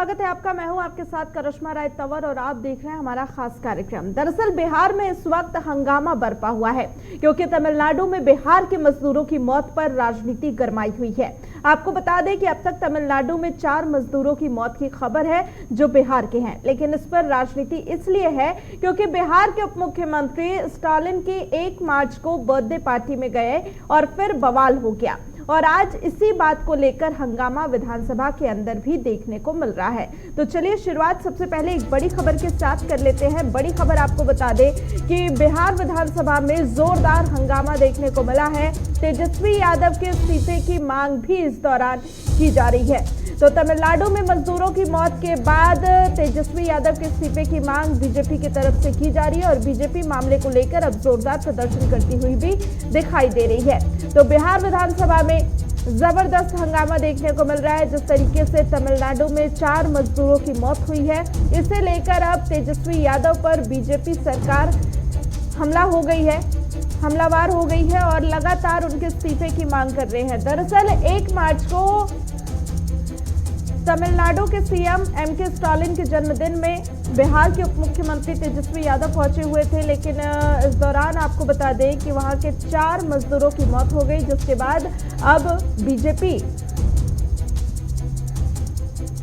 स्वागत है आपका। मैं हूं आपके साथ करिश्मा राय तंवर और आप देख रहे हैं हमारा खास कार्यक्रम। दरअसल बिहार में इस वक्त हंगामा बरपा हुआ है क्योंकि तमिलनाडु में बिहार के मजदूरों की मौत पर राजनीति गरमाई हुई है। आपको बता दें कि अब तक तमिलनाडु में 4 मजदूरों की मौत की खबर है जो बिहार के हैं, लेकिन इस पर राजनीति इसलिए है क्योंकि बिहार के उप मुख्यमंत्री स्टालिन की 1 मार्च को बर्थडे पार्टी में गए और फिर बवाल हो गया और आज इसी बात को लेकर हंगामा विधानसभा के अंदर भी देखने को मिल रहा है। तो चलिए शुरुआत सबसे पहले एक बड़ी खबर के साथ कर लेते हैं। बड़ी खबर आपको बता दें कि बिहार विधानसभा में जोरदार हंगामा देखने को मिला है। तेजस्वी यादव के इस्तीफे की मांग भी इस दौरान की जा रही है। तो तमिलनाडु में मजदूरों की मौत के बाद तेजस्वी यादव के इस्तीफे की मांग बीजेपी की तरफ से की जा रही है और बीजेपी मामले को लेकर अब जोरदार प्रदर्शन करती हुई भी दिखाई दे रही है। तो बिहार विधानसभा में जबरदस्त हंगामा देखने को मिल रहा है। जिस तरीके से तमिलनाडु में 4 मजदूरों की मौत हुई है, इसे लेकर अब तेजस्वी यादव पर बीजेपी सरकार हमलावर हो गई है और लगातार उनके इस्तीफे की मांग कर रहे हैं। दरअसल 1 मार्च को तमिलनाडु के सीएम एमके स्टालिन के जन्मदिन में बिहार के उप मुख्यमंत्री तेजस्वी यादव पहुंचे हुए थे, लेकिन इस दौरान आपको बता दें कि वहां के 4 मजदूरों की मौत हो गई, जिसके बाद अब बीजेपी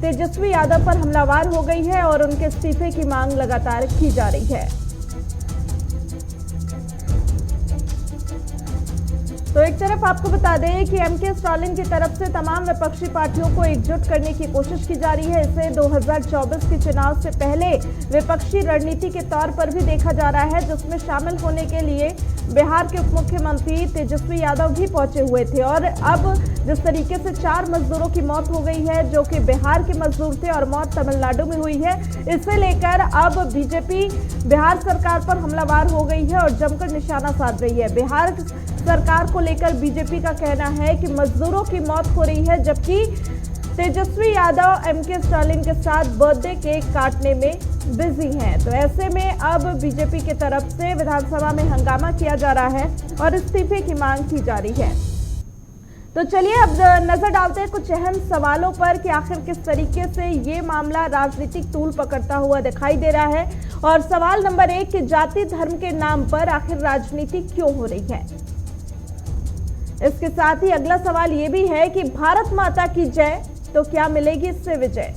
तेजस्वी यादव पर हमलावर हो गई है और उनके इस्तीफे की मांग लगातार की जा रही है। तो एक तरफ आपको बता दें कि एमके स्टालिन की तरफ से तमाम विपक्षी पार्टियों को एकजुट करने की कोशिश की जा रही है। इसे 2024 के चुनाव से पहले विपक्षी रणनीति के तौर पर भी देखा जा रहा है, जिसमें शामिल होने के लिए बिहार के उप मुख्यमंत्री तेजस्वी यादव भी पहुंचे हुए थे। और अब जिस तरीके से 4 मजदूरों की मौत हो गई है जो कि बिहार के मजदूर थे और मौत तमिलनाडु में हुई है, इसे लेकर अब बीजेपी बिहार सरकार पर हमलावर हो गई है और जमकर निशाना साध रही है। बिहार सरकार को लेकर बीजेपी का कहना है कि मजदूरों की मौत हो रही है, जबकि तेजस्वी यादव एमके स्टालिन के साथ बर्थडे केक काटने में बिजी हैं। तो ऐसे में अब बीजेपी की तरफ से विधानसभा में हंगामा किया जा रहा है और इस्तीफे की मांग की जा रही है। तो चलिए अब नजर डालते हैं कुछ अहम सवालों पर कि आखिर किस तरीके से ये मामला राजनीतिक तूल पकड़ता हुआ दिखाई दे रहा है। और सवाल नंबर 1 कि जाति धर्म के नाम पर आखिर राजनीति क्यों हो रही है। इसके साथ ही अगला सवाल ये भी है कि भारत माता की जय, तो क्या मिलेगी इससे विजय।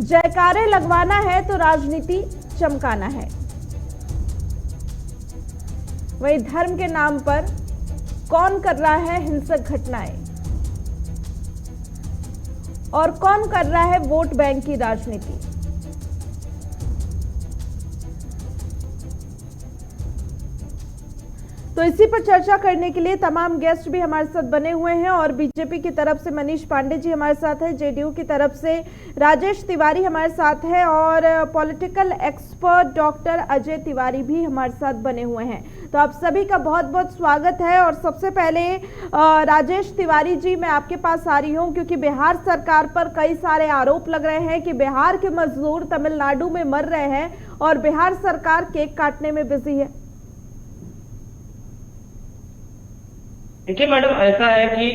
जयकारे लगवाना है तो राजनीति चमकाना है। वही धर्म के नाम पर कौन कर रहा है हिंसक घटनाएं और कौन कर रहा है वोट बैंक की राजनीति। तो इसी पर चर्चा करने के लिए तमाम गेस्ट भी हमारे साथ बने हुए हैं और बीजेपी की तरफ से मनीष पांडे जी हमारे साथ है, जेडीयू की तरफ से राजेश तिवारी हमारे साथ है और political expert doctor Ajay Tiwari भी हमारे साथ बने हुए हैं। तो आप सभी का बहुत बहुत स्वागत है। और सबसे पहले राजेश तिवारी जी, मैं आपके पास आ रही हूं क्योंकि बिहार सरकार पर कई सारे आरोप लग रहे हैं कि बिहार के मजदूर तमिलनाडु में मर रहे हैं और बिहार सरकार केक काटने में बिजी है। देखिए मैडम, ऐसा है कि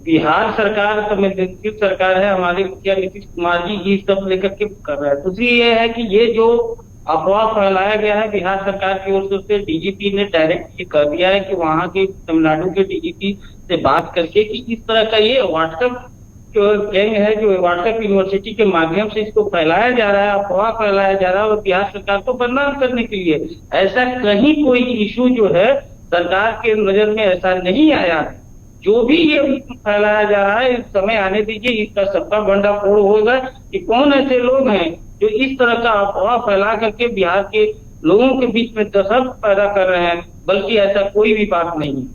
बिहार सरकार तमिलनाडु सरकार है, हमारे मुखिया नीतीश कुमार जी ये सब लेकर के कर रहे हैं। दूसरी ये है कि ये जो अफवाह फैलाया गया है बिहार सरकार की ओर से, डीजीपी ने डायरेक्ट ये कर दिया है कि वहां के तमिलनाडु के डीजीपी से बात करके कि इस तरह का ये व्हाट्सएप जो गैंग है, जो व्हाट्सएप यूनिवर्सिटी के माध्यम से इसको फैलाया जा रहा है, अफवाह फैलाया जा रहा है और बिहार सरकार को बदनाम करने के लिए। ऐसा कहीं कोई इशू जो है सरकार के नजर में ऐसा नहीं आया। जो भी ये फैलाया जा रहा है, इस समय आने दीजिए, इसका सबका भंडाफोड़ होगा कि कौन ऐसे लोग हैं जो इस तरह का अफवाह फैला करके बिहार के लोगों के बीच में दहशत पैदा कर रहे हैं, बल्कि ऐसा कोई भी बात नहीं।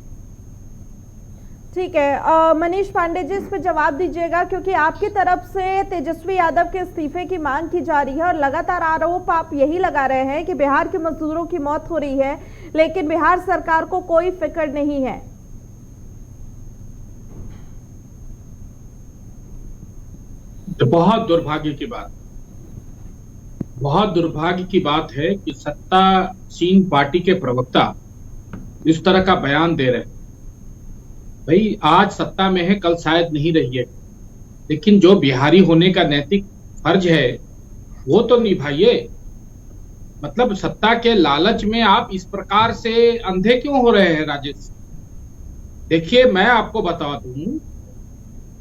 ठीक है, मनीष पांडे जी इस पर जवाब दीजिएगा क्योंकि आपकी तरफ से तेजस्वी यादव के इस्तीफे की मांग की जा रही है और लगातार आरोप आप यही लगा रहे हैं कि बिहार के मजदूरों की मौत हो रही है लेकिन बिहार सरकार को कोई फिक्र नहीं है। तो बहुत दुर्भाग्य की बात है कि सत्तासीन पार्टी के प्रवक्ता इस तरह का बयान दे रहे हैं। भाई आज सत्ता में है, कल शायद नहीं रही है। लेकिन जो बिहारी होने का नैतिक फर्ज है वो तो निभाइए। मतलब सत्ता के लालच में आप इस प्रकार से अंधे क्यों हो रहे हैं राजेश? देखिए, मैं आपको बता दूं,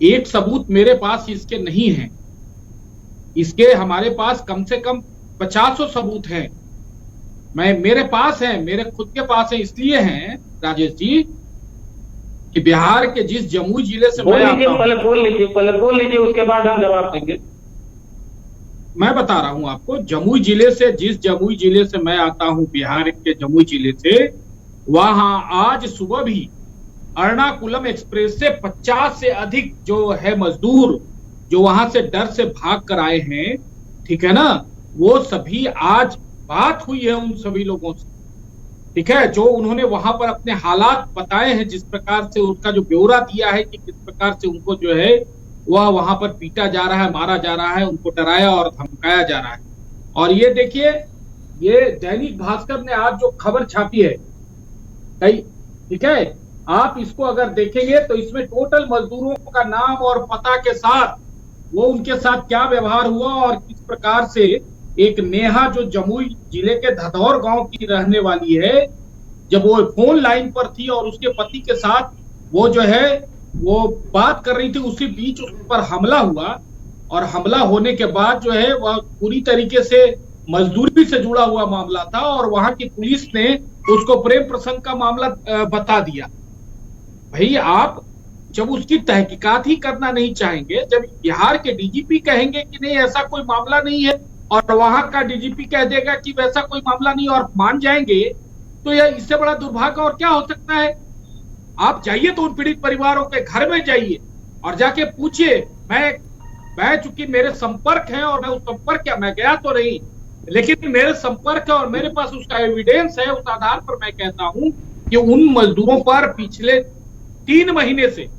एक सबूत मेरे पास इसके नहीं है, इसके हमारे पास कम से कम 50 सबूत हैं। मेरे पास है, मेरे खुद के पास है, इसलिए हैं राजेश जी कि बिहार के जिस जमुई जिले से मैं आता हूं, पहले बोल लीजिए, उसके बाद हम जवाब देंगे। मैं बता रहा हूं आपको, जिस जमुई जिले से मैं आता हूं, बिहार के जमुई जिले से, वहां आज सुबह भी एर्नाकुलम एक्सप्रेस से 50 से अधिक जो है मजदूर जो वहां से डर से भाग कर आए हैं, ठीक है ना, वो सभी आज बात हुई है उन सभी लोगों से, ठीक है, जो उन्होंने वहां पर अपने हालात बताए हैं, जिस प्रकार से उनका जो ब्यौरा दिया है कि किस प्रकार से उनको जो है वह वहां पर पीटा जा रहा है, मारा जा रहा है, उनको डराया और धमकाया जा रहा है। और ये देखिए, ये दैनिक भास्कर ने आज जो खबर छापी है, ठीक है, आप इसको अगर देखेंगे तो इसमें टोटल मजदूरों का नाम और पता के साथ वो उनके साथ क्या व्यवहार हुआ और किस प्रकार से एक नेहा जो जमुई जिले के धतौर गांव की रहने वाली है, जब वो फोन लाइन पर थी और उसके पति के साथ वो जो है वो बात कर रही थी, उसी बीच उस पर हमला हुआ और हमला होने के बाद जो है वह पूरी तरीके से मजदूरी से जुड़ा हुआ मामला था और वहां की पुलिस ने उसको प्रेम प्रसंग का मामला बता दिया। भाई, आप जब उसकी तहकीकात ही करना नहीं चाहेंगे, जब बिहार के डीजीपी कहेंगे कि नहीं ऐसा कोई मामला नहीं है और वहां का डीजीपी कह देगा कि वैसा कोई मामला नहीं और मान जाएंगे, तो यह इससे बड़ा दुर्भाग्य और क्या हो सकता है? आप जाइए तो उन पीड़ित परिवारों के घर में जाइए और जाके पूछिए। मैं चूंकि मेरे संपर्क है और मैं उस संपर्क मैं गया तो नहीं, लेकिन मेरे संपर्क है और मेरे पास उसका एविडेंस है, उस आधार पर मैं कहता हूं कि उन मजदूरों पर पिछले 3 महीने से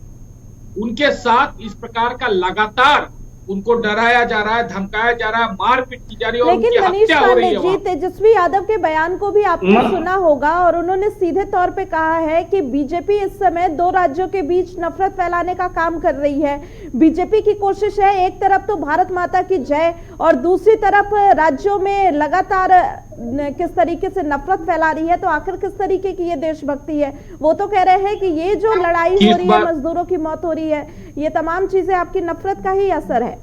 उनके साथ इस प्रकार का लगातार उनको डराया जा रहा है, धमकाया जा रहा है, मारपीट की जा रही है और उनकी हत्या हो रही है। जी, तेजस्वी यादव के बयान को भी आपने सुना होगा और उन्होंने सीधे तौर पे कहा है कि बीजेपी इस समय 2 राज्यों के बीच नफरत फैलाने का काम कर रही है। बीजेपी की कोशिश है एक तरफ तो भारत माता की जय और दूसरी तरफ राज्यों में लगातार किस तरीके से नफरत फैला रही है, तो आखिर किस तरीके की ये देशभक्ति है? वो तो कह रहे हैं कि ये जो लड़ाई हो रही है, मजदूरों की मौत हो रही है, ये तमाम चीजें आपकी नफरत का ही असर है।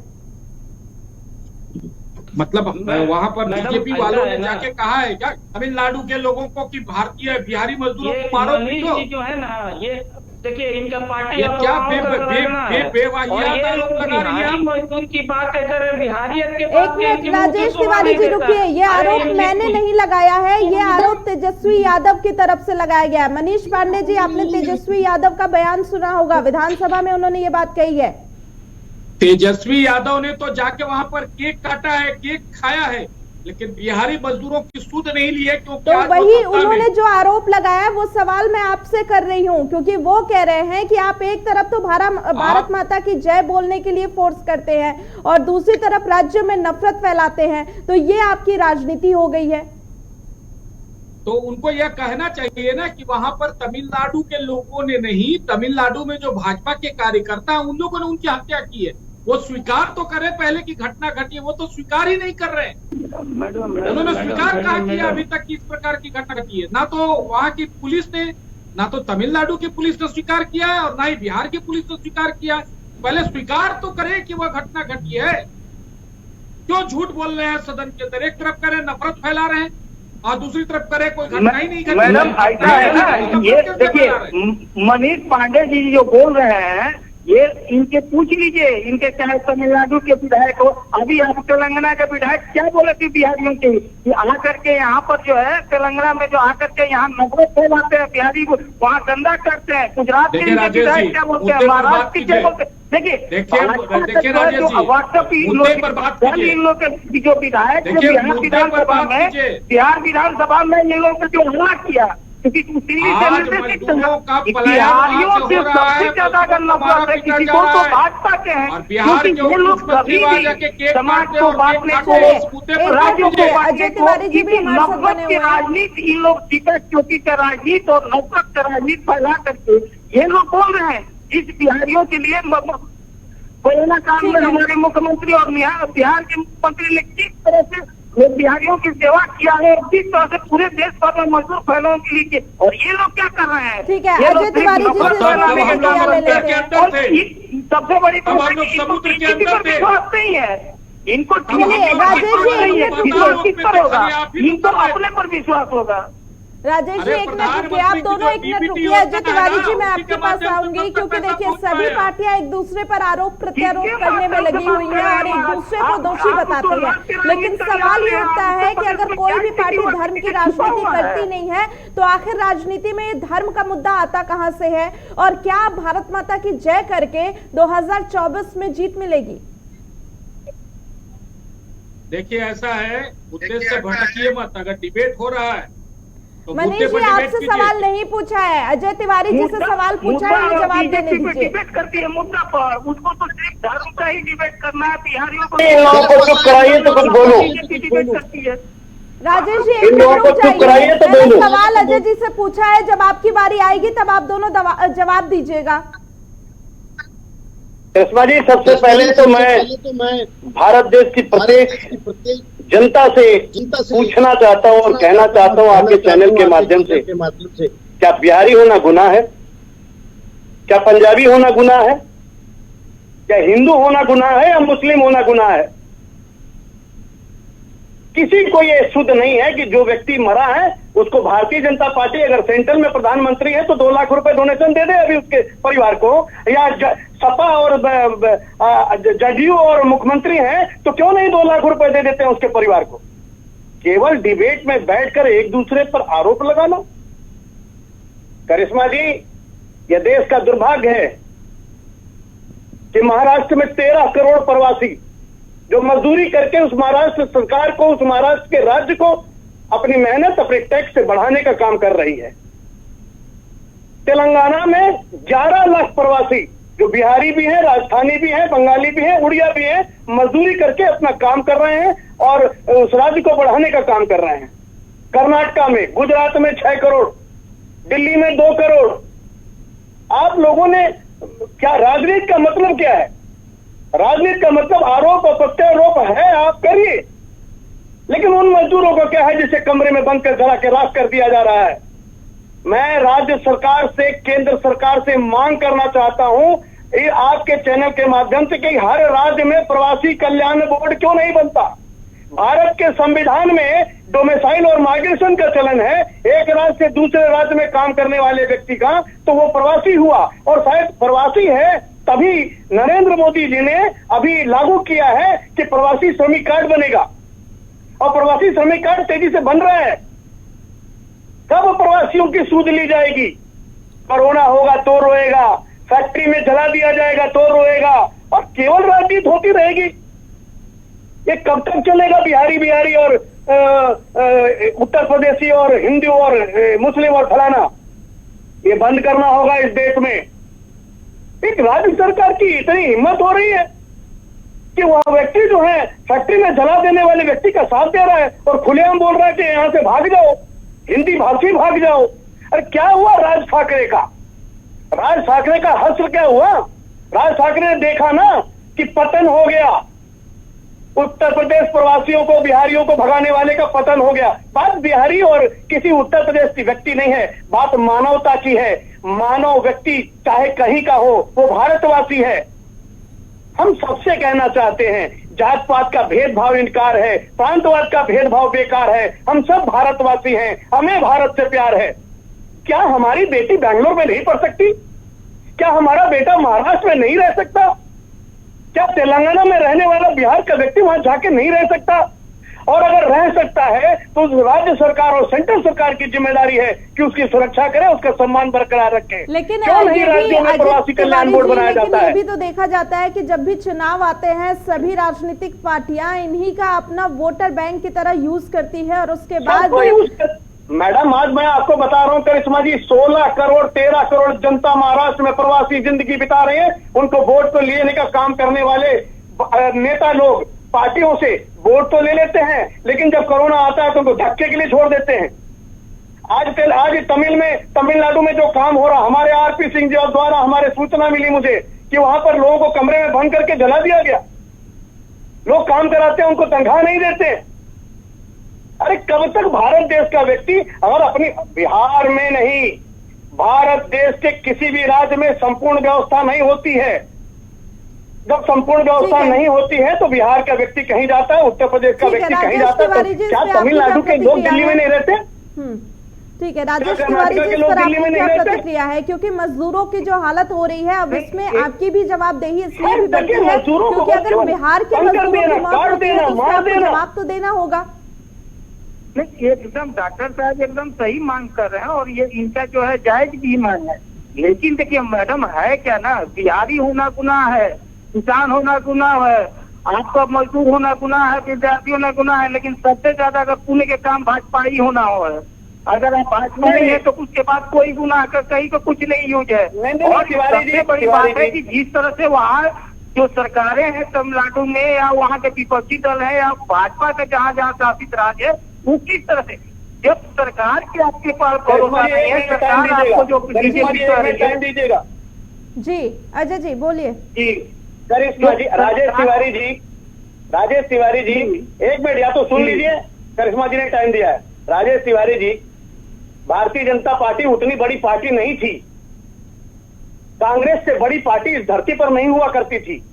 मतलब वहां पर बीजेपी वालों ने जाके कहा है क्या तमिलनाडु के लोगों को कि भारतीय बिहारी मजदूरों को मारो पीटो? जो है ना, ये देखिए इनका पार्टी क्या मजदूर की बात है, बिहारियत के एक मिनट राजेश तिवारी जी रुकिए, ये आरोप मैंने नहीं लगाया है, ये आरोप तेजस्वी यादव की तरफ से लगाया गया है। मनीष पांडे जी, आपने तेजस्वी यादव का बयान सुना होगा, विधानसभा में उन्होंने ये बात कही है। तेजस्वी यादव ने तो जाके वहां पर केक काटा है, केक खाया है, लेकिन बिहारी मजदूरों की सुध नहीं ली है, क्योंकि तो वही उन्होंने जो आरोप लगाया वो सवाल मैं आपसे कर रही हूं, क्योंकि वो कह रहे हैं कि आप एक तरफ तो भारत माता की जय बोलने के लिए फोर्स करते हैं और दूसरी तरफ राज्य में नफरत फैलाते हैं, तो ये आपकी राजनीति हो गई है। तो उनको यह कहना चाहिए ना कि वहां पर तमिलनाडु के लोगों ने नहीं, तमिलनाडु में जो भाजपा के कार्यकर्ता हैं उन लोगों ने उनकी हत्या की है। वो स्वीकार तो करे पहले की घटना घटी है, वो तो स्वीकार ही नहीं कर रहे। उन्होंने स्वीकार कहा किया अभी तक कि इस प्रकार की घटना घटी है? ना तो वहां की पुलिस ने, ना तो तमिलनाडु की पुलिस ने स्वीकार किया है और ना ही बिहार की पुलिस ने स्वीकार किया। पहले स्वीकार तो करे कि वह घटना घटी है। क्यों झूठ बोल रहे हैं सदन के अंदर? एक तरफ करे नफरत फैला रहे हैं और दूसरी तरफ करे कोई घटना ही नहीं घटी। मैडम ऐसा है ना, ये देखिए मनीष पांडे जी जो बोल रहे हैं, ये इनके पूछ लीजिए, इनके चाहे तमिलनाडु के विधायक हो, अभी आप तेलंगाना के विधायक क्या बोले थे बिहारियों के कि आकर के यहाँ पर जो है तेलंगाना में जो आकर के यहाँ नफरत फैलाते हैं, बिहारी को वहाँ गंदा करते हैं। गुजरात के विधायक क्या बोलते हैं, महाराष्ट्र के क्या बोलते हैं? देखिए व्हाट्सएप इन लोग के जो विधायक बिहार विधानसभा में ये लोग जो हमला किया, क्योंकि बिहारियों से सबसे ज्यादा अगर नफरत है किसी को तो भाजपा के हैं, क्योंकि ये लोग कभी भी समाज को बांटने को, राज्यों को बांटने को, नफरत की राजनीति इन लोग टिकट चौकी का राजनीति और नफरत का राजनीति फैला करके ये लोग बोल रहे हैं। इस बिहारियों के लिए कोरोना काल में हमारे मुख्यमंत्री और बिहार के मुख्यमंत्री ने किस तरह से बिहारियों की सेवा किया है, किस तरह से पूरे देश भर में मजदूर फैलाव के लिए, और ये लोग क्या कर रहे हैं? ठीक है, ये अजय तिवारी जी से सबसे बड़ी विश्वास नहीं है इनको। किस पर होगा? इनको अपने पर विश्वास होगा। राजेश जी, एक मिनट रुकिए, आप दोनों एक मिनट रुकिए। अजय तिवारी जी, मैं आपके पास आऊंगी, क्योंकि देखिए सभी पार्टियां एक दूसरे पर आरोप प्रत्यारोप करने में लगी हुई हैं और एक दूसरे को दोषी बताती है। लेकिन सवाल ये उठता है कि अगर कोई भी पार्टी धर्म की राजनीति करती नहीं है तो आखिर राजनीति में धर्म का मुद्दा आता कहां से है? और क्या भारत माता की जय करके 2024 में जीत मिलेगी? देखिए, ऐसा है, मुद्दे से भटकिए मत। अगर डिबेट हो रहा है तो मनीष जी, आपसे सवाल नहीं पूछा है, अजय तिवारी जी से सवाल पूछा है, जवाब देने दीजिए। डिबेट करती है मुद्दा पर, उसको तो सिर्फ धर्म का ही डिबेट करना है। बिहारियों को चुप कराइए तो कुछ बोलो। डिबेट करती है। राजेश जी, एक मिनट रुक जाइए, मैंने सवाल अजय जी से पूछा है, जब आपकी बारी आएगी तब आप दोनों जवाब दीजिएगा। करिश्मा जी, सबसे पहले तो मैं भारत देश की प्रत्येक जनता से पूछना चाहता हूं और कहना चाहता हूं आपके चैनल के माध्यम से, क्या बिहारी होना गुनाह है? क्या पंजाबी होना गुनाह है? क्या हिंदू होना गुनाह है या मुस्लिम होना गुनाह है? किसी को ये शुद्ध नहीं है कि जो व्यक्ति मरा है उसको भारतीय जनता पार्टी अगर सेंट्रल में प्रधानमंत्री है तो 2 लाख रुपए डोनेशन दे दे अभी उसके परिवार को, या सपा और जदयू और मुख्यमंत्री हैं तो क्यों नहीं 2 लाख रुपए दे देते हैं उसके परिवार को? केवल डिबेट में बैठकर एक दूसरे पर आरोप लगाना। करिश्मा जी, यह देश का दुर्भाग्य है कि महाराष्ट्र में 13 करोड़ प्रवासी जो मजदूरी करके उस महाराष्ट्र सरकार को, उस महाराष्ट्र के राज्य को अपनी मेहनत, अपने टैक्स से बढ़ाने का काम कर रही है। तेलंगाना में 11 लाख प्रवासी जो बिहारी भी हैं, राजस्थानी भी हैं, बंगाली भी हैं, उड़िया भी हैं, मजदूरी करके अपना काम कर रहे हैं और उस राज्य को बढ़ाने का काम कर रहे हैं। कर्नाटका में, गुजरात में 6 करोड़, दिल्ली में 2 करोड़। आप लोगों ने क्या, राजनीति का मतलब क्या है? राजनीति का मतलब आरोप और प्रत्यारोप है, आप करिए, लेकिन उन मजदूरों को क्या है जिसे कमरे में बंद कर जला के राख कर दिया जा रहा है? मैं राज्य सरकार से, केंद्र सरकार से मांग करना चाहता हूं, ये आपके चैनल के माध्यम से, कि हर राज्य में प्रवासी कल्याण बोर्ड क्यों नहीं बनता? भारत के संविधान में डोमिसाइल और माइग्रेशन का चलन है। एक राज्य से दूसरे राज्य में काम करने वाले व्यक्ति का तो वो प्रवासी हुआ, और शायद प्रवासी है तभी नरेंद्र मोदी जी ने अभी लागू किया है कि प्रवासी श्रमिक कार्ड बनेगा, और प्रवासी श्रमिक कार्ड तेजी से बन रहा है। कब प्रवासियों की सूद ली जाएगी? कोरोना होगा तो रोएगा, फैक्ट्री में जला दिया जाएगा तो रोएगा, और केवल राजनीति होती रहेगी। ये कब तक चलेगा? बिहारी और उत्तर प्रदेशी और हिंदू और मुस्लिम और फलाना, ये बंद करना होगा इस देश में। एक राज्य सरकार की इतनी हिम्मत हो रही है कि वह व्यक्ति जो है फैक्ट्री में जला देने वाले व्यक्ति का साथ दे रहा है और खुलेआम बोल रहा है कि यहां से भाग जाओ, हिंदी भाषी भाग जाओ। अरे क्या हुआ राज ठाकरे का? राज ठाकरे का हश्र क्या हुआ? राज ठाकरे ने देखा ना कि पतन हो गया, उत्तर प्रदेश प्रवासियों को, बिहारियों को भगाने वाले का पतन हो गया। बात बिहारी और किसी उत्तर प्रदेश की व्यक्ति नहीं है, बात मानवता की है। मानव व्यक्ति चाहे कहीं का हो, वो भारतवासी है। हम सबसे कहना चाहते हैं, जात पात का भेदभाव इनकार है, प्रांतवाद का भेदभाव बेकार है। हम सब भारतवासी हैं, हमें भारत से प्यार है। क्या हमारी बेटी बैंगलोर में नहीं पढ़ सकती? क्या हमारा बेटा महाराष्ट्र में नहीं रह सकता? क्या तेलंगाना में रहने वाला बिहार का व्यक्ति वहां जाके नहीं रह सकता? और अगर रह सकता है तो उस राज्य सरकार और सेंट्रल सरकार की जिम्मेदारी है कि उसकी सुरक्षा करे, उसका सम्मान बरकरार रखे। लेकिन क्यों नहीं राज्यों में प्रवासी कल्याण बोर्ड बनाया जाता है? ये भी तो देखा जाता है कि जब भी चुनाव आते हैं सभी राजनीतिक पार्टियां इन्हीं का अपना वोटर बैंक की तरह यूज करती है, और उसके बाद मैडम, आज मैं आपको बता रहा हूं करिश्मा जी, 16 करोड़ 13 करोड़ जनता महाराष्ट्र में प्रवासी जिंदगी बिता रहे हैं। उनको वोट तो लेने का काम करने वाले नेता लोग पार्टियों से वोट तो ले लेते हैं, लेकिन जब कोरोना आता है तो उनको धक्के के लिए छोड़ देते हैं। आज तमिलनाडु में जो काम हो रहा, हमारे आरपी सिंह जी द्वारा हमारे सूचना मिली मुझे कि वहां पर लोगों को कमरे में बंद करके जला दिया गया? लोग काम कराते हैं, उनको तनख्वाह नहीं देते। अरे कब तक भारत देश का व्यक्ति, अगर अपनी बिहार में नहीं, भारत देश के किसी भी राज्य में संपूर्ण व्यवस्था नहीं होती है। जब संपूर्ण व्यवस्था नहीं होती है तो बिहार का व्यक्ति कहीं जाता है, उत्तर प्रदेश का व्यक्ति कहीं जाता है, तो क्या तमिलनाडु के लोग दिल्ली में नहीं रहते? ठीक है राजेश तिवारी जी, इस पर आपकी क्या प्रतिक्रिया है? क्योंकि मजदूरों की जो हालत हो रही है अब इसमें आपकी भी जवाबदेही इसलिए भी बनती है क्योंकि अगर बिहार के मजदूरों की मौत होती है तो उसका आपको जवाब तो देना होगा। नहीं, एकदम डॉक्टर साहब एकदम सही मांग कर रहे हैं और ये इनका जो है जायज भी मांग है। लेकिन देखिए मैडम, है क्या ना, बिहारी होना गुनाह है, किसान होना गुनाह है, आपका मजदूर होना गुनाह है, विद्यार्थी होना गुनाह है, लेकिन सबसे ज्यादा अगर पुण्य के काम भाजपा ही होना हो है। अगर आप भाजपा नहीं है तो उसके बाद कोई गुनाह का कहीं का कुछ नहीं यूज है। और सबसे बड़ी बात है कि जिस तरह से वहाँ जो सरकारें हैं तमिलनाडु में या वहाँ के विपक्षी दल है या भाजपा का जहाँ जहाँ शासित राज्य है, वो किस तरह से, जब सरकार के आपके पास भरोसा नहीं है, सरकार आपको जो टाइम दीजिएगा। जी अजय जी बोलिए। जी करिश्मा जी, राजेश तिवारी जी एक मिनट या तो सुन लीजिए, करिश्मा जी ने टाइम दिया है। राजेश तिवारी जी, भारतीय जनता पार्टी उतनी बड़ी पार्टी नहीं थी, कांग्रेस से बड़ी पार्टी इस धरती पर नहीं हुआ करती थी,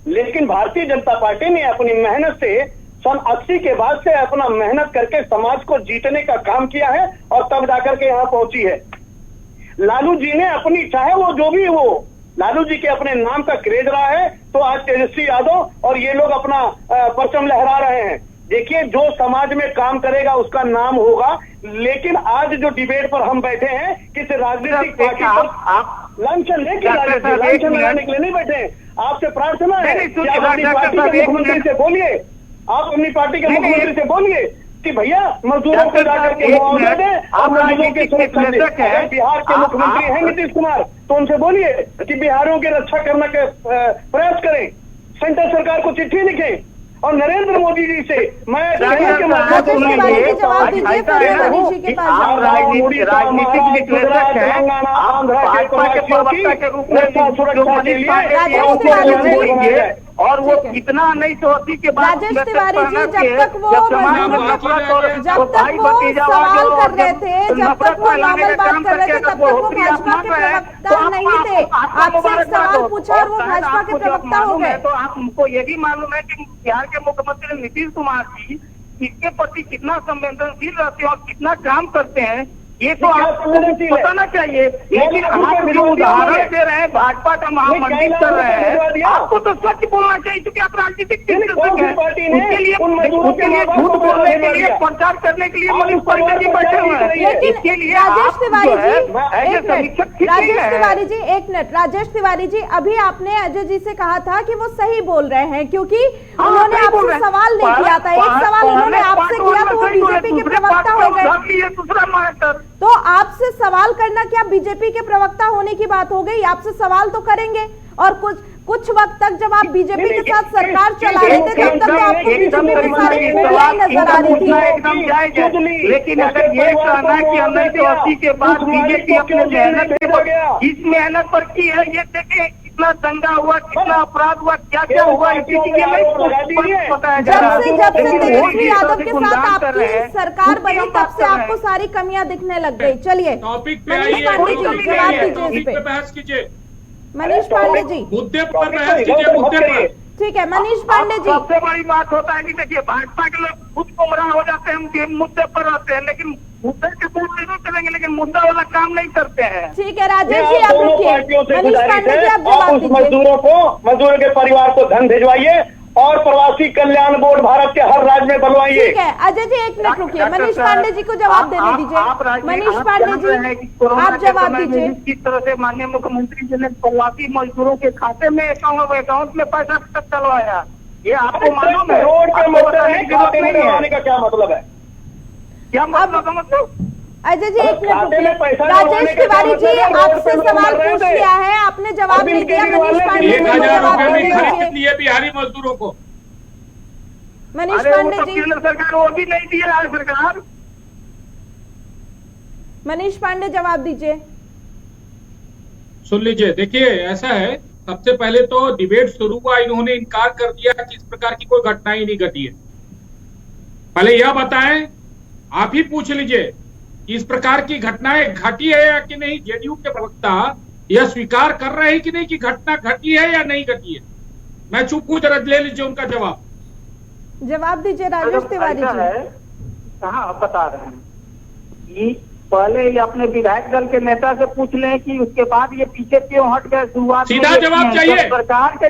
लेकिन भारतीय जनता पार्टी ने अपनी मेहनत से सन 80 के बाद से अपना मेहनत करके समाज को जीतने का काम किया है और तब जाकर के यहाँ पहुंची है। लालू जी ने अपनी, चाहे वो जो भी हो, लालू जी के अपने नाम का क्रेज रहा है, तो आज तेजस्वी यादव और ये लोग अपना परचम लहरा रहे हैं। देखिए, जो समाज में काम करेगा उसका नाम होगा, लेकिन आज जो डिबेट पर हम बैठे हैं किसी राजनीतिक पार्टी पर लंच लेके लगाने के लिए नहीं बैठे हैं। आपसे प्रार्थना है कि आप अपनी पार्टी के मुख्यमंत्री से बोलिए, आप अपनी पार्टी के मुख्यमंत्री से बोलिए कि भैया मजदूरों को जाकर के मुआवजा दें और मजदूरों की सुरक्षा दें। बिहार के मुख्यमंत्री हैं नीतीश कुमार, तो उनसे बोलिए कि बिहारियों की रक्षा करने के प्रयास करें, सेंट्रल सरकार को चिट्ठी लिखें। और नरेंद्र मोदी जी से मैं राजेश तिवारी जी जवाब दीजिए, फिर मनीष जी के पास आप राजनीतिक विश्लेषक हैं, आप भाजपा के प्रवक्ता के रूप में सुरक्षा के लिए और वो कितना 1980 के बाद राजेश तिवारी जी जब तक वो सवाल कर रहे थे, जब तक वो नॉर्मल बात कर रहे थे, तब तक वो भाजपा के प्रवक्ता नहीं थे। आपसे सवाल पूछा और वो भाजपा के प्रवक्ता हो गए। तो आपको ये भी मालूम है कि बिहार के मुख्यमंत्री नीतीश कुमार जी इसके प्रति कितना संवेदनशील रहते हैं और कितना काम करते हैं, ये तो आपको बताना चाहिए। लेकिन आप जो उदाहरण दे रहे हैं, भाजपा का महामंडित कर रहे हैं, आपको तो सच बोलना चाहिए क्योंकि आप राजनीतिक विश्लेषक हैं। उसके लिए झूठ बोलने के लिए, प्रचार करने के लिए मनीष पांडे जी बैठे हुए हैं। इसके लिए राजेश तिवारी जी एक मिनट, राजेश तिवारी जी अभी आपने अजय जी से कहा था कि वो सही बोल रहे हैं क्योंकि उन्होंने आपसे सवाल नहीं किया था। एक सवाल उन्होंने आपसे किया तो वो बीजेपी के प्रवक्ता हो गए। दूसरा मैटर, तो आपसे सवाल करना क्या बीजेपी के प्रवक्ता होने की बात हो गई? आपसे सवाल तो करेंगे। और कुछ वक्त तक जब आप बीजेपी के साथ सरकार चला रहे थे तब तक तो आपको बीजेपी में सारी खूबियां नजर आ रही थी। लेकिन अगर ये कहना है कि 1980 के बाद बीजेपी अपने मेहनत जिस मेहनत पर की है, ये देखे कितना दंगा हुआ, कितना अपराध हुआ, क्या क्या हुआ, जब से तेजस्वी यादव के साथ आपकी सरकार बनी तब से आपको सारी कमियां दिखने लग गई। चलिए मनीष पांडे जी जवाब दीजिए इस पे। बहस कीजिए मनीष पांडे जी, मुद्दे पर बहस कीजिए, मुद्दे पर। ठीक है मनीष पांडे जी। सबसे बड़ी बात होता है कि देखिए भाजपा के लोग खुद गुमराह हो जाते हैं, उनके मुद्दे पर रहते हैं, लेकिन मुद्दे के पूर्ण नहीं करेंगे, लेकिन मुद्दा वाला काम नहीं करते हैं। ठीक है राजेश जी आप रुकिए, मनीष पांडे जी आप जवाब दीजिए। मजदूरों के परिवार को धन भिजवाइए और प्रवासी कल्याण बोर्ड भारत के हर राज्य में बनवाइए। ठीक है अजय जी एक मिनट रुकिए, मनीष पांडे जी को जवाब देने दीजिए। मनीष पांडे जी आप जवाब दीजिए। किस तरह से माननीय मुख्यमंत्री जी ने प्रवासी मजदूरों के खाते में अकाउंट में पैसा चलवाया, ये आपको मालूम है? रोड पे मजदूर का क्या मतलब है? क्या मतलब? अजय जी एक मिनट, राजेश तिवारी जी आपसे सवाल पूछ लिया है, आपने जवाब नहीं दिया। मनीष पांडे जी को जवाब दीजिए। बिहारी मजदूरों को मनीष पांडे जी, केंद्र सरकार वो भी नहीं दी है सरकार। मनीष पांडे जवाब दीजिए। सुन लीजिए, देखिए ऐसा है सबसे पहले तो डिबेट शुरू हुआ, इन्होंने इनकार कर दिया कि इस प्रकार की कोई घटना ही नहीं घटी है। पहले यह बताएं, आप ही पूछ लीजिए कि इस प्रकार की घटनाएं घटी है या कि नहीं। जेडीयू के प्रवक्ता यह स्वीकार कर रहे हैं कि नहीं कि घटना घटी है या नहीं घटी है। मैं चुप हूं, जरा ले लीजिए उनका जवाब दीजिए राजेश तिवारी जी। कहाँ बता रहे हैं कि पहले ये अपने विधायक दल के नेता से पूछ लें कि उसके बाद ये पीछे क्यों हट गए। शुरुआत सीधा जवाब चाहिए। सरकार के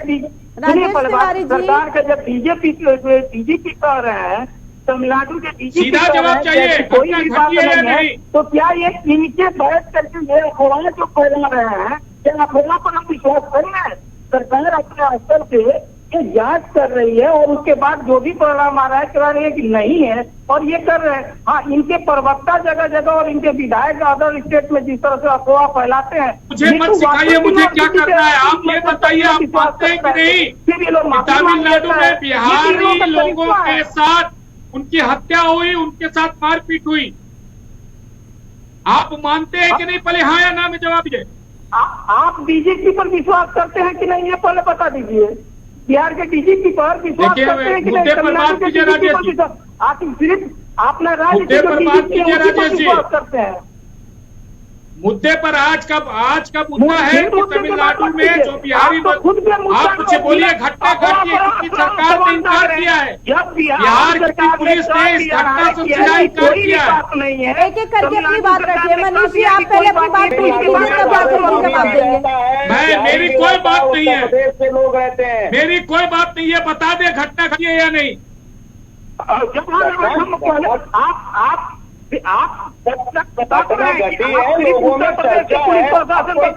सरकार के जब बीजेपी कह रहे हैं, तमिलनाडु के बीजेपी सीधा जवाब चाहिए, कोई भी बात नहीं है, तो क्या ये इनके बैठ करके ये अफवाह जो फैला रहे हैं, क्या अफवाह पर हम विश्वास करें? सरकार अपने स्तर पे ये जांच कर रही है और उसके बाद जो भी परिणाम आ रहा है कह रही है कि नहीं है, और ये कर रहे हैं। हाँ, इनके प्रवक्ता जगह जगह और इनके विधायक अदर स्टेट में जिस तरह से अफवाह फैलाते हैं, मुझे मत सिखाइए मुझे क्या करना है। आप ये बताइए, आप मानते हैं कि नहीं तमिलनाडु में बिहारी लोगों के साथ उनकी हत्या हुई, उनके साथ मारपीट हुई? आप मानते हैं कि नहीं? पहले हाँ या ना में जवाब दीजिए। आप बीजेपी पर विश्वास करते हैं कि नहीं, ये पहले बता दीजिए। बिहार के डीजीपी पर विश्वास करते हैं कि नहीं? तमिलनाडु के डीजीपी पर विश्वास, आप सिर्फ अपना राज्य के जो डीजीपी है उसी पर विश्वास करते हैं। मुद्दे पर आज का मुद्दा है कि तमिलनाडु में जो बिहारी आप मुझे बोलिए, घटना घटी है क्योंकि सरकार ने इनकार किया है। बिहार की पुलिस ने इस घटना से सीधा इनकार किया है। एक एक करके अपनी बात रखिए। मनीष जी, आप पहले अपनी बात पूरी कीजिए, तब बाकी हम जवाब देंगे। मेरी कोई बात नहीं है, प्रदेश से लोग रहते हैं। मेरी कोई बात नहीं है। बता दे घटना घटी है या नहीं। आप बताते रहे कि लोगों में चर्चा है, प्रशासन पर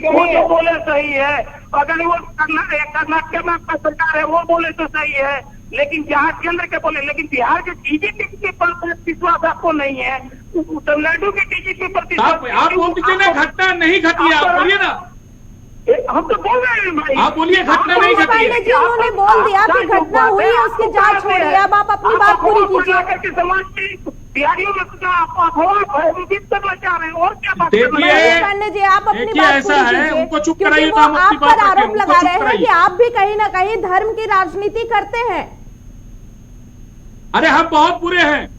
वो बोले सही है, अगर वो कर्नाटक में आपका सरकार है वो बोले तो सही है, लेकिन जहाँ केंद्र के बोले, लेकिन बिहार के डीजीपी के पर विश्वास आपको नहीं है, तमिलनाडु के डीजीपी पर आप बोल दीजिए ना घटना नहीं घटी है, आप बोलिए ना। हम तो बोल रहे हैं भाई, आप बोलिए घटना नहीं घटी है। उन्होंने बोल दिया कि घटना हुई है, उसकी जांच हो रही है। अब आप अपनी बात पूरी कीजिए। समाज की बिहारियों में भयभीत करना चाह रहे हैं, और क्या बात पांडे जी, आप अपनी बात पूरी कीजिए। उनको चुप कराइए, वो आप पर आरोप लगा रहे हैं कि आप भी कहीं ना कहीं धर्म की राजनीति करते हैं। अरे हम बहुत बुरे हैं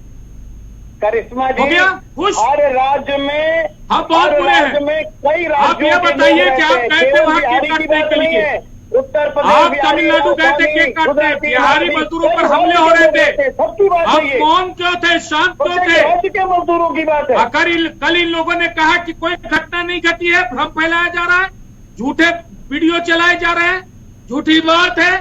करिश्मा जी, खुश हर राज्य में हम बहुत बुरे हैं। में कई आप ये बताइए कि आप गए थे वहाँ केक काटने के लिए, उत्तर प्रदेश, आप तमिलनाडु गए थे केक काटने, बिहारी मजदूरों पर हमले हो रहे थे, सबकी बात आप है। कौन क्यों थे, शांत क्यों थे? राज्य के मजदूरों की बात है। कल इन लोगों ने कहा कि कोई घटना नहीं घटी है, भ्रम फैलाया जा रहा है, झूठे वीडियो चलाए जा रहे हैं, झूठी बात है।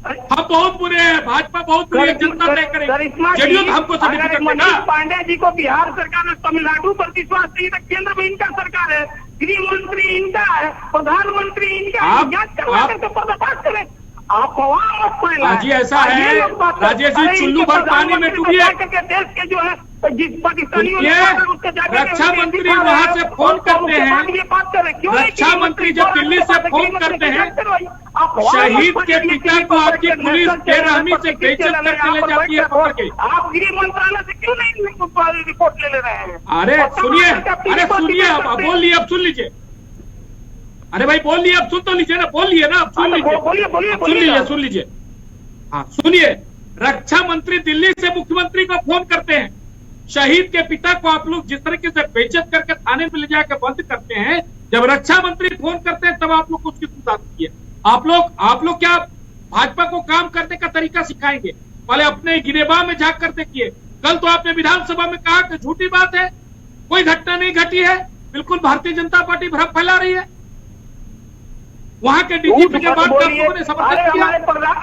हम बहुत बुरे हैं, भाजपा बहुत बुरी है, जनता तय करेगी। जेडीयू हमको सर्टिफिकेट देगा। पांडे जी को बिहार सरकार ने तमिलनाडु पर विश्वास नहीं था, केंद्र में इनका सरकार है, गृह मंत्री इनका है, प्रधानमंत्री इनका है, जांच करवा करके पर्दाफाश करें। आप जी ऐसा है राजेश जी, चुल्लू भर पानी में डूबिए। देश के जो है जिस पाकिस्तानी रक्षा मंत्री वहाँ से फोन करते हैं, रक्षा मंत्री जब दिल्ली से फोन करते हैं, शहीद के पिता को आपकी पुलिस बेरहमी से बेइज्जत करके ले जाती है पकड़ के। आप गृह मंत्रालय से क्यों नहीं रिपोर्ट ले रहे हैं? अरे सुनिए, अब बोल लिए, अब सुन लीजिए। अरे भाई बोल लिए, अब सुन तो लीजिए ना, बोल लिए ना, अब सुन लीजिए, सुन लीजिए। हाँ सुनिए, रक्षा मंत्री दिल्ली से मुख्यमंत्री को फोन करते हैं, शहीद के पिता को आप लोग जिस तरीके से बेइज्जत करके थाने में ले जाकर बंद करते हैं, जब रक्षा मंत्री फोन करते हैं तब आप लोग उसकी सुधार कीजिए। आप लोग क्या भाजपा को काम करने का तरीका सिखाएंगे? पहले अपने गिरेबान में झांक कर देखिए। कल तो आपने विधानसभा में कहा कि झूठी बात है, कोई घटना नहीं घटी है, बिल्कुल भारतीय जनता पार्टी भ्रम फैला रही है। वहां के डीजीपी के बाद आप लोगों ने समर्थन किया।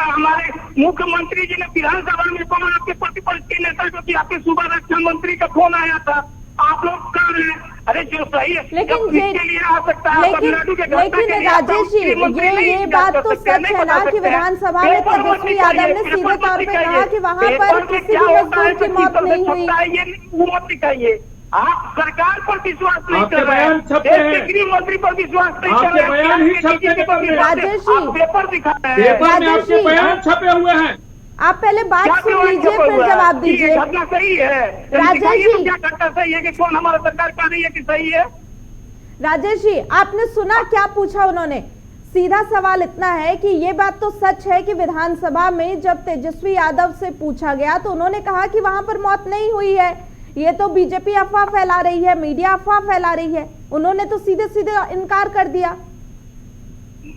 हमारे मुख्यमंत्री जी ने विधानसभा में कहा आपके प्रतिपक्ष नेता जो कि आपके सुबह रक्षा मंत्री का फोन आया था, आप लोग कह रहे हैं अरे जो सही है लेकिन राजेश जी, ये बात तो सच है ना कि विधानसभा में तेजस्वी यादव ने सीधे तौर पे कहा कि वहाँ पर किसी भी मजदूर की मौत नहीं हुई। ये मत दिखाइए, आप सरकार पर विश्वास नहीं कर रहे हैं, गृह मंत्री पर विश्वास नहीं कर रहे हैं, राजेश जी पेपर दिखा रहे हैं, पेपर में आपके बयान छपे हुए हैं। आप पहले बात सुन लीजिए फिर जवाब दीजिए। घटना सही है राजेश जी, क्या घटना सही है कि कौन हमारा सरकार कह रही है कि सही है? राजेश जी, आपने सुना क्या पूछा उन्होंने? सीधा सवाल इतना है कि ये बात तो सच है कि विधानसभा में जब तेजस्वी यादव से पूछा गया तो उन्होंने कहा कि वहां पर मौत नहीं हुई है, ये तो बीजेपी अफवाह फैला रही है, मीडिया अफवाह फैला रही है। उन्होंने तो सीधे सीधे इनकार कर दिया।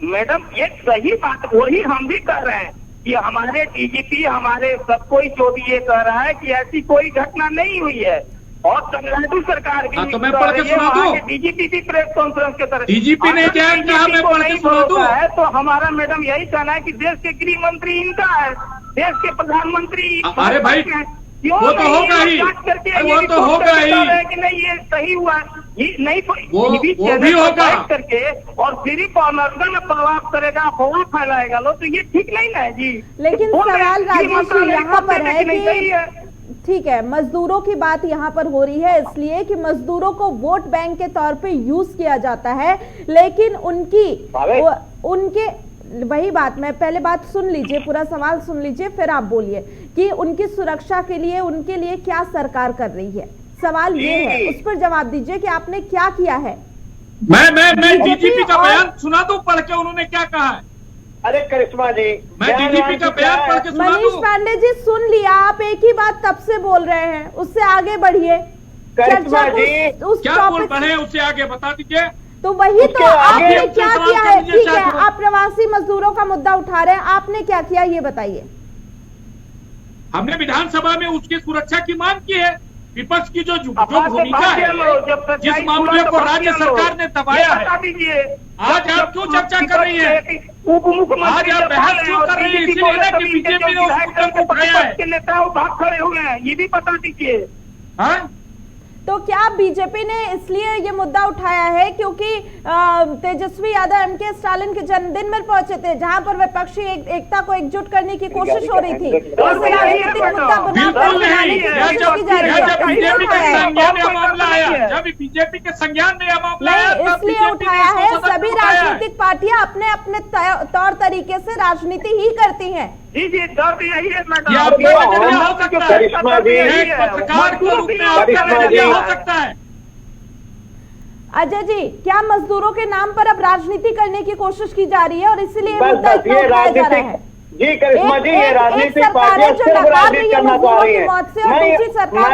मैडम ये सही बात, वही हम भी कर रहे हैं कि हमारे डीजीपी, हमारे सब कोई जो भी ये कह रहा है कि ऐसी कोई घटना नहीं हुई है, और तमिलनाडु सरकार भी तो मैं पढ़ के सुना दूं? डीजीपी भी प्रेस कॉन्फ्रेंस के तरह डीजीपी ने क्या कहा, मैं पढ़ के सुना दूं? है तो हमारा मैडम यही कहना है कि देश के गृह मंत्री इनका है, देश के प्रधानमंत्री। अरे भाई क्यों वो तो होगा ही, वो तो होगा ही कि नहीं ये सही हुआ, ये नहीं वो भी होगा करके और सिर्फ अमेरिका में प्रभाव करेगा, अफवाह फैलाएगा लो, तो ये ठीक नहीं ना है जी। लेकिन सवाल राजेश जी यहाँ पर है कि ठीक है, मजदूरों की बात यहाँ पर हो रही है इसलिए कि मजदूरों को वोट बैंक के तौर पे यूज किया जाता है, लेकिन उनके वही बात, मैं पहले बात सुन लीजिए, पूरा सवाल सुन लीजिए फिर आप बोलिए कि उनकी सुरक्षा के लिए उनके लिए क्या सरकार कर रही है। सवाल ये है, उस पर जवाब दीजिए कि आपने क्या किया है। मैं डीजीपी का बयान सुना दूं पढ़ के, उन्होंने क्या कहा है? अरे करिश्मा जी, मैं डीजीपी का बयान पढ़ के सुना दूं? मनीष पांडे जी सुन लिया, आप एक ही बात तब से बोल रहे हैं, उससे आगे बढ़िए। करिश्मा जी क्या बोल पड़े, उससे आगे बता दीजिए। तो वही तो आपने क्या किया है? ठीक है, आप प्रवासी मजदूरों का मुद्दा उठा रहे हैं, आपने क्या किया ये बताइए। हमने विधानसभा में उसकी सुरक्षा की मांग की है। विपक्ष की जो भूमिका है, जिस मामले को राज्य सरकार ने दबाया है, आज आप क्यों चर्चा कर रही है? आज आप बहस क्यों कर रही है? इसीलिए ना कि बीजेपी ने उस मुद्दे को उठाया है। नेता भाग खड़े हुए हैं, ये भी बता दीजिए। हाँ, तो क्या बीजेपी ने इसलिए ये मुद्दा उठाया है क्योंकि तेजस्वी यादव एमके स्टालिन के जन्मदिन में पहुंचे थे, जहां पर विपक्षी एकता को एकजुट करने की कोशिश हो रही थी, राजनीतिक मुद्दा बनाकर बनाने की कोशिश की जा रही है। जब बीजेपी के संज्ञान में यह मामला आया, नहीं, इसलिए उठाया है। सभी राजनीतिक पार्टियां अपने अपने तौर तरीके से राजनीति ही करती हैं। जी जी, दर्द यही है मैडम। करिश्मा जी, पत्रकार के रूप में आपका नजरिया हो सकता है। अजय जी, क्या मजदूरों के नाम पर अब राजनीति करने की कोशिश की जा रही है और इसीलिए मुद्दा इतना ये उठाया जा रहा है? जी करिश्मा जी, ये राजनीतिक पार्टियां सिर्फ राजनीति करना चाह रही है। मैं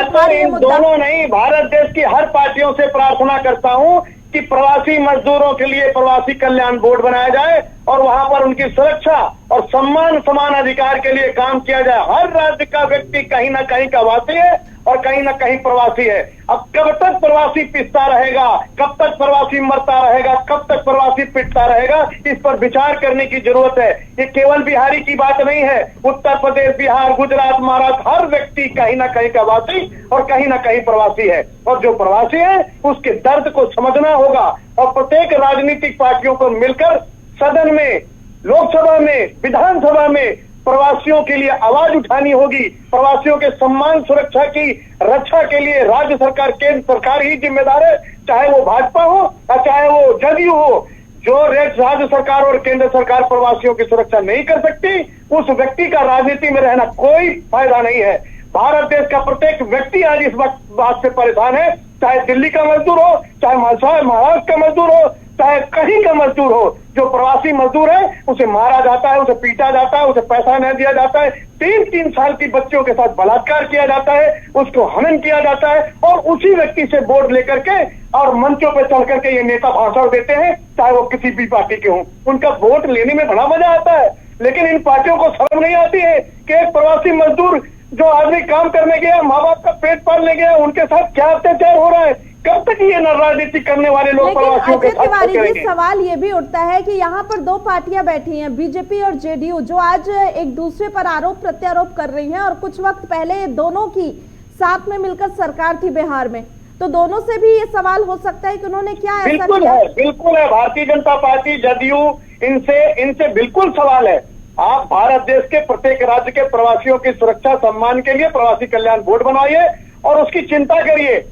तो इन दोनों नहीं, भारत देश की हर पार्टियों से प्रार्थना करता हूँ कि प्रवासी मजदूरों के लिए प्रवासी कल्याण बोर्ड बनाया जाए और वहां पर उनकी सुरक्षा और सम्मान, समान अधिकार के लिए काम किया जाए। हर राज्य का व्यक्ति कहीं ना कहीं का वासी है और कहीं ना कहीं प्रवासी है। अब कब तक प्रवासी पिसता रहेगा, कब तक प्रवासी मरता रहेगा, कब तक प्रवासी पिटता रहेगा, इस पर विचार करने की जरूरत है। ये केवल बिहारी की बात नहीं है, उत्तर प्रदेश, बिहार, गुजरात, महाराष्ट्र, हर व्यक्ति कहीं ना कहीं का वासी और कहीं ना कहीं प्रवासी है। और जो प्रवासी है उसके दर्द को समझना होगा और प्रत्येक राजनीतिक पार्टियों को मिलकर सदन में, लोकसभा में, विधानसभा में प्रवासियों के लिए आवाज उठानी होगी। प्रवासियों के सम्मान, सुरक्षा की रक्षा के लिए राज्य सरकार, केंद्र सरकार ही जिम्मेदार है, चाहे वो भाजपा हो या चाहे वो जदयू हो। जो राज्य सरकार और केंद्र सरकार प्रवासियों की सुरक्षा नहीं कर सकती, उस व्यक्ति का राजनीति में रहना कोई फायदा नहीं है। भारत देश का प्रत्येक व्यक्ति आज इस बात से परेशान है, चाहे दिल्ली का मजदूर हो, चाहे महाराष्ट्र का मजदूर हो, चाहे कहीं का मजदूर हो। जो प्रवासी मजदूर है उसे मारा जाता है, उसे पीटा जाता है, उसे पैसा नहीं दिया जाता है, 3-3 साल की बच्चियों के साथ बलात्कार किया जाता है, उसको हनन किया जाता है और उसी व्यक्ति से वोट लेकर के और मंचों पर चढ़ करके ये नेता भाषण देते हैं, चाहे वो किसी भी पार्टी के हों। उनका वोट लेने में बड़ा मजा आता है, लेकिन इन पार्टियों को समझ नहीं आती है कि एक प्रवासी मजदूर जो आदमी काम करने गया, माँ बाप का पेट पालने गया, उनके साथ क्या अत्याचार हो रहा है। कब तक ये राजनीति करने वाले लोग प्रवासियों के साथ करेंगे? सवाल ये भी उठता है कि यहाँ पर दो पार्टियां बैठी हैं, बीजेपी और जेडीयू, जो आज एक दूसरे पर आरोप प्रत्यारोप कर रही हैं और कुछ वक्त पहले दोनों की साथ में मिलकर सरकार थी बिहार में, तो दोनों से भी ये सवाल हो सकता है कि उन्होंने क्या ऐसा किया? बिल्कुल है। भारतीय जनता पार्टी, जदयू, इनसे बिल्कुल सवाल है। आप भारत देश के प्रत्येक राज्य के प्रवासियों की सुरक्षा, सम्मान के लिए प्रवासी कल्याण बोर्ड बनवाइए और उसकी चिंता करिए।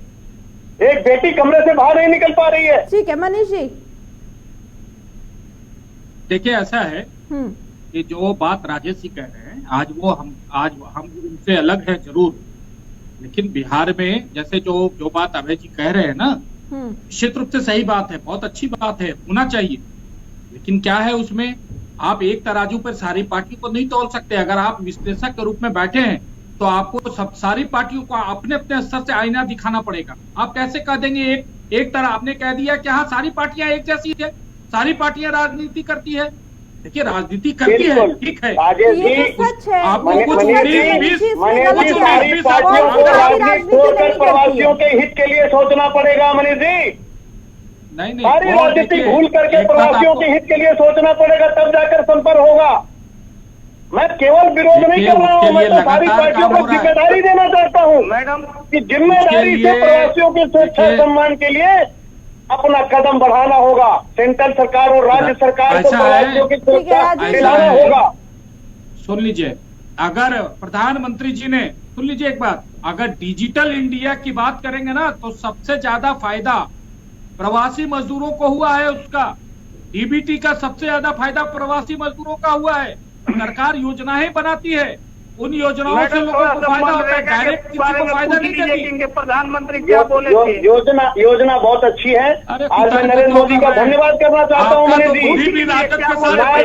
एक बेटी कमरे से बाहर नहीं निकल पा रही है। ठीक है मनीष जी, देखिए ऐसा है कि जो बात राजेश जी कह रहे हैं, आज हम उनसे अलग है जरूर, लेकिन बिहार में जैसे जो बात अभय जी कह रहे हैं ना, निश्चित रूप से सही बात है, बहुत अच्छी बात है, होना चाहिए। लेकिन क्या है उसमें, आप एक तराजू पर सारी पार्टी को नहीं तोल सकते। अगर आप विश्लेषक के रूप में बैठे हैं तो आपको सारी पार्टियों को अपने अपने स्तर से आईना दिखाना पड़ेगा। आप कैसे कह देंगे एक तरह आपने कह दिया कि हाँ सारी पार्टियां एक जैसी है, सारी पार्टियां राजनीति करती है। देखिए राजनीति करती है, ठीक है, राजेश जी, आपको कुछ सारी पार्टियों को राजनीति छोड़कर प्रवासियों के हित के लिए सोचना पड़ेगा मनीष जी। नहीं सारी राजनीति भूल करके प्रवासियों के हित के लिए सोचना पड़ेगा, तब जाकर संपर्क होगा। मैं केवल विरोध नहीं कर रहा हूँ, मैं तो सारी पार्टियों को जिम्मेदारी देना चाहता हूँ मैडम कि जिम्मेदारी से प्रवासियों के सुरक्षा सम्मान के लिए अपना कदम बढ़ाना होगा। सेंट्रल सरकार और राज्य सरकार को प्रवासियों की सुरक्षा दिलाना होगा। सुन लीजिए, अगर प्रधानमंत्री जी ने, सुन लीजिए एक बात, अगर डिजिटल इंडिया की बात करेंगे ना तो सबसे ज्यादा फायदा प्रवासी मजदूरों को हुआ है। उसका डीबीटी का सबसे ज्यादा फायदा प्रवासी मजदूरों का हुआ है। सरकार योजनाएं बनाती है, उन योजनाओं से लोगों को फायदा होता है, डायरेक्ट किसी को फायदा नहीं देती। प्रधानमंत्री क्या बोले योजना बहुत अच्छी है। आज मैं नरेंद्र मोदी का धन्यवाद करना चाहता हूँ मनीष जी, मैं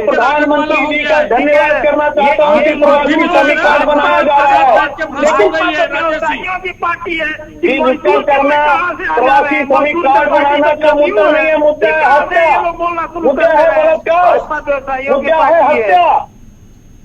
प्रधानमंत्री जी का धन्यवाद करना चाहता हूँ कि प्रवासी श्रमिक कार्ड बनाया जा रहा है। पार्टी है डिजिटल करना, प्रवासी श्रमिक कार्ड बनाना का मुद्दा नहीं है, मुद्दा है हत्या, मुद्दा है बलात्कार, मुद्दा है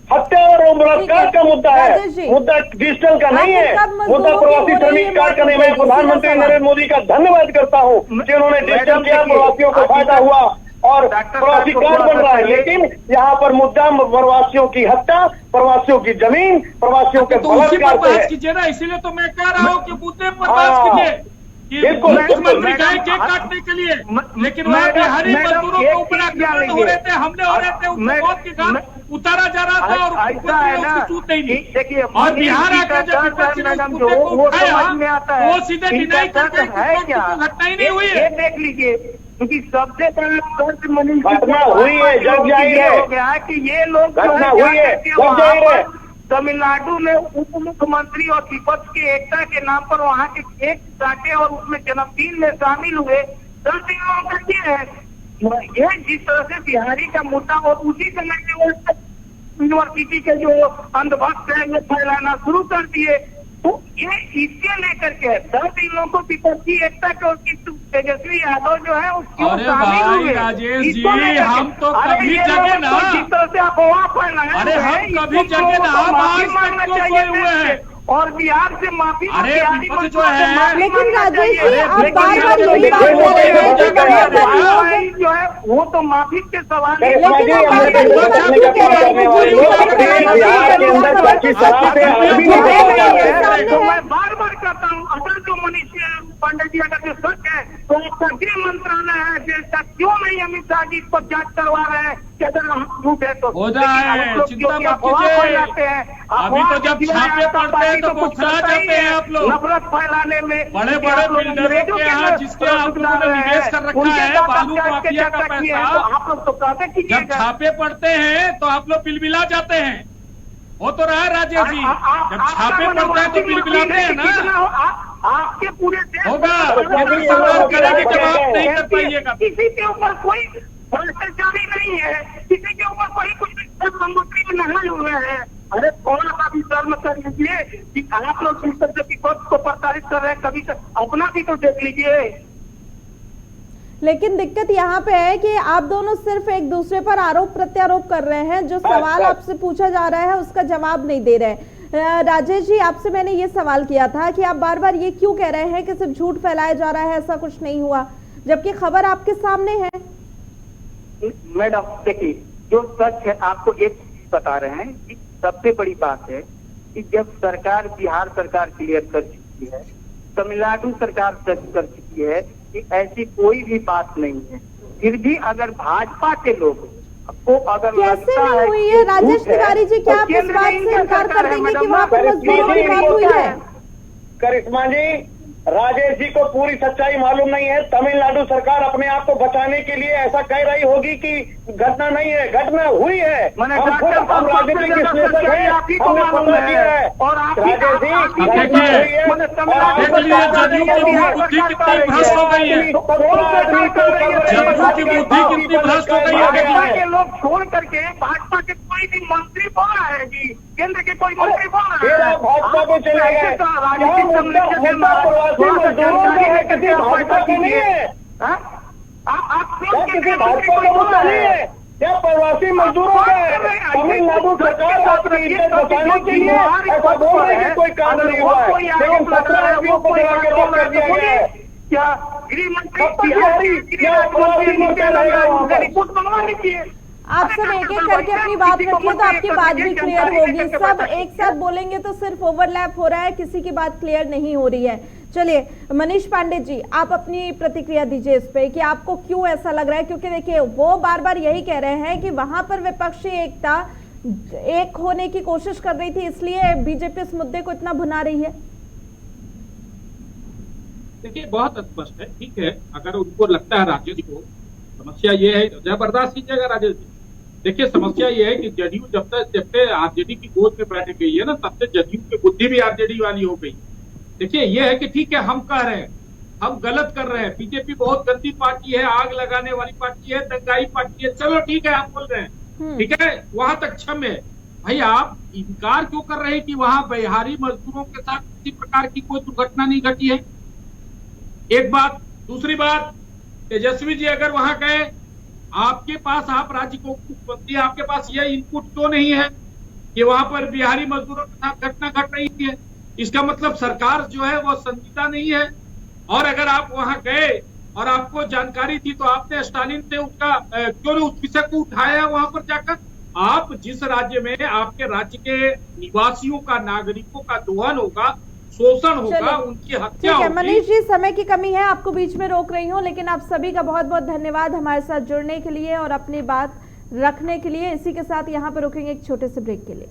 हत्या और बलात्कार का मुद्दा है, मुद्दा डिजिटल का नहीं है, मुद्दा प्रवासी श्रमिक कार्ड का नहीं। मैं प्रधानमंत्री नरेंद्र मोदी का धन्यवाद करता हूँ कि उन्होंने डिजिटल किया, प्रवासियों को फायदा हुआ और प्रवासी कार्ड बन रहा है। लेकिन यहाँ पर मुद्दा प्रवासियों की हत्या, प्रवासियों की जमीन, प्रवासियों के बलात्कार पे है। कीजिए ना, इसीलिए तो मैं कह रहा हूँ कि मुद्दे पर बात कीजिए। मुख्यमंत्री गए केक काटने के लिए, लेकिन वहाँ बिहारी मजदूरों के ऊपर आक्रमण हो रहे थे, हमले हो रहे थे, उनको मौत के घाट उतारा जा रहा था और छूट नहीं दी। और बिहार आकर जब विपक्ष ने उस मुद्दे को उठाया वो सीधे डिनाई करते हैं कि घटना ही नहीं हुई है। देख लीजिए, क्योंकि सबसे बड़ा घटना हुई है, जग जाहिर है हो गया है कि ये लोग घटना हुई है, जग जाहिर है। तमिलनाडु में उप मुख्यमंत्री और विपक्ष की एकता के नाम पर वहाँ के केक काटे और उसमें जन्मदिन में शामिल हुए। 10 दिन करके है ये जिस तरह से बिहारी का मुद्दा और उसी समय के यूनिवर्सिटी के जो अंधभक्त है वो फैलाना शुरू कर दिए। तो ये इसके लेकर के 10 दिनों को विपक्षी एकता के उसकी तेजस्वी यादव जो है उसकी शामिल हुए। राजेश जी, हम तो कभी जगह ना, जिस तरह से अफवाह फैलाए, अरे हम कभी जगह ना, हम आज तक क्यों सोए हुए हैं और बिहार से माफी, अरे विपक्ष जो है, लेकिन राजेश जी आप बार-बार यही बात कर रहे हैं कि वहाँ पर लोग जो है वो तो माफी के सवाल है। लेकिन आप बार-बार ये बात क्यों कह रहे हैं? तो मैं बार-बार कहता हूँ, अगर जो मनीष पांडे जी अगर जो सच है तो आपका गृह मंत्रालय है, देश क्यों नहीं अमित शाह जी को जांच करवा रहे हैं कि अगर हम झूठ है तो हो जाए, चिंता मत कीजिए। अभी तो जब छापे पड़ते हैं तो बौखला जाते हैं आप लोग। नफरत फैलाने में बड़े बड़े बिल्डरों के यहाँ जिसके आप लोगों ने निवेश कर रखा है, बालू माफिया का पैसा, आप लोग तो कहते कीजिएगा। जब छापे पड़ते हैं तो आप लोग बिलबिला जाते हैं। हो तो रहा है राजेश जी, जब छापे पड़ते हैं तो बिलबिलाते हैं ना। आपके पूरे देश होगा, केंद्र सरकार करेगी जब आप नहीं कर पाइएगा। किसी के ऊपर कोई भ्रष्टाचारी नहीं है, किसी के ऊपर कोई कुछ समुद्री में नहाए हुए हैं। अरे थोड़ा सा भी शर्म कर लीजिए कि आप लोग जिस तरह से विपक्ष को प्रताड़ित कर रहे हैं, कभी अपना भी तो देख लीजिए। लेकिन दिक्कत यहाँ पे है कि आप दोनों सिर्फ एक दूसरे पर आरोप प्रत्यारोप कर रहे हैं। जो सवाल आपसे पूछा जा रहा है उसका जवाब नहीं दे रहे। राजेश जी, आपसे मैंने ये सवाल किया था कि आप बार बार ये क्यों कह रहे हैं कि सिर्फ झूठ फैलाया जा रहा है, ऐसा कुछ नहीं हुआ, जबकि खबर आपके सामने है। मैडम देखिए, जो सच है आपको एक चीज बता रहे हैं कि सबसे बड़ी बात है कि जब सरकार, बिहार सरकार क्लियर कर चुकी है, तमिलनाडु सरकार कर चुकी है कि ऐसी कोई भी बात नहीं है, फिर भी अगर भाजपा के लोग को अगर कैसे नहीं हुई है राजेश तिवारी जी, क्या आप इस बात से इनकार कर देंगे कि वहाँ पर मजदूरों की बात हुई है? करिश्मा जी, राजेश जी को पूरी सच्चाई मालूम नहीं है। तमिलनाडु सरकार अपने आप को बचाने के लिए ऐसा कह रही होगी कि घटना नहीं है, घटना हुई है। हम खुद राजनीतिक विश्लेषक हैं, हमने पता किया है। और आप राजेश जी, बुद्धि कितनी भ्रष्ट हो गई है, जदयू की बुद्धि कितनी भ्रष्ट हो गई है। भाजपा के लोग छोड़ करके भाजपा के कोई भी मंत्री बोला है जी, केंद्र के कोई मंत्री बोला फिर है, आप भाजपा पे चले गए। राजनीतिक भाजपा के नहीं है, आप किसी भाजपा का मुद्दा नहीं है, क्या प्रवासी मजदूरों का है। तमिलनाडु सरकार अपनी इज्जत बचाने के लिए ऐसा बोल रही है कि कोई काम नहीं हुआ है, लेकिन 17 आदमियों को जला के रोक कर दिया गया है। क्या गृह मंत्री रिपोर्ट मंगवा लीजिए। आप सब एक एक करके अपनी बात रखिए तो आपकी बात भी क्लियर होगी। सब एक साथ बोलेंगे तो सिर्फ ओवरलैप हो रहा है, किसी की बात क्लियर नहीं हो रही है। चलिए मनीष पांडे जी, आप अपनी प्रतिक्रिया दीजिए इस पे कि आपको क्यों ऐसा लग रहा है, क्योंकि देखिए वो बार बार यही कह रहे हैं कि वहां पर विपक्षी एकता एक होने की कोशिश कर रही थी, इसलिए बीजेपी इस मुद्दे को इतना भुना रही है। देखिए बहुत स्पष्ट है, ठीक है, अगर उनको लगता है राजेश को समस्या ये है, जबरदस्त कीजिएगा राजेश जी। देखिए समस्या ये है कि जदयू जब से आरजेडी की गोद में बैठ गई है ना, तब से जदयू की बुद्धि भी आरजेडी वाली हो गई। देखिए ये है कि ठीक है, हम कह रहे हैं हम गलत कर रहे हैं, बीजेपी बहुत गंदी पार्टी है, आग लगाने वाली पार्टी है, दंगाई पार्टी है, चलो ठीक है आप बोल रहे हैं, ठीक है, वहां तक क्षम्य है। भाई आप इनकार क्यों कर रहे हैं कि वहां बिहारी मजदूरों के साथ किसी प्रकार की कोई दुर्घटना नहीं घटी है? एक बात। दूसरी बात, तेजस्वी जी अगर वहां गए, आपके पास, आप राज्य को मुख्यमंत्री, आपके पास यह इनपुट क्यों नहीं है कि वहां पर बिहारी मजदूरों के साथ घटना घट रही है? इसका मतलब सरकार जो है वो संजीदा नहीं है। और अगर आप वहां गए और आपको जानकारी थी तो आपने स्टालिन से उसका क्यों उस विषय को उठाया वहां पर जाकर? आप जिस राज्य में आपके राज्य के निवासियों का, नागरिकों का दोहन होगा, शोषण होगा, उनकी हत्या होगी। मनीष जी, समय की कमी है, आपको बीच में रोक रही हूँ, लेकिन आप सभी का बहुत बहुत धन्यवाद हमारे साथ जुड़ने के लिए और अपनी बात रखने के लिए। इसी के साथ यहाँ पर रुकेंगे एक छोटे से ब्रेक के लिए।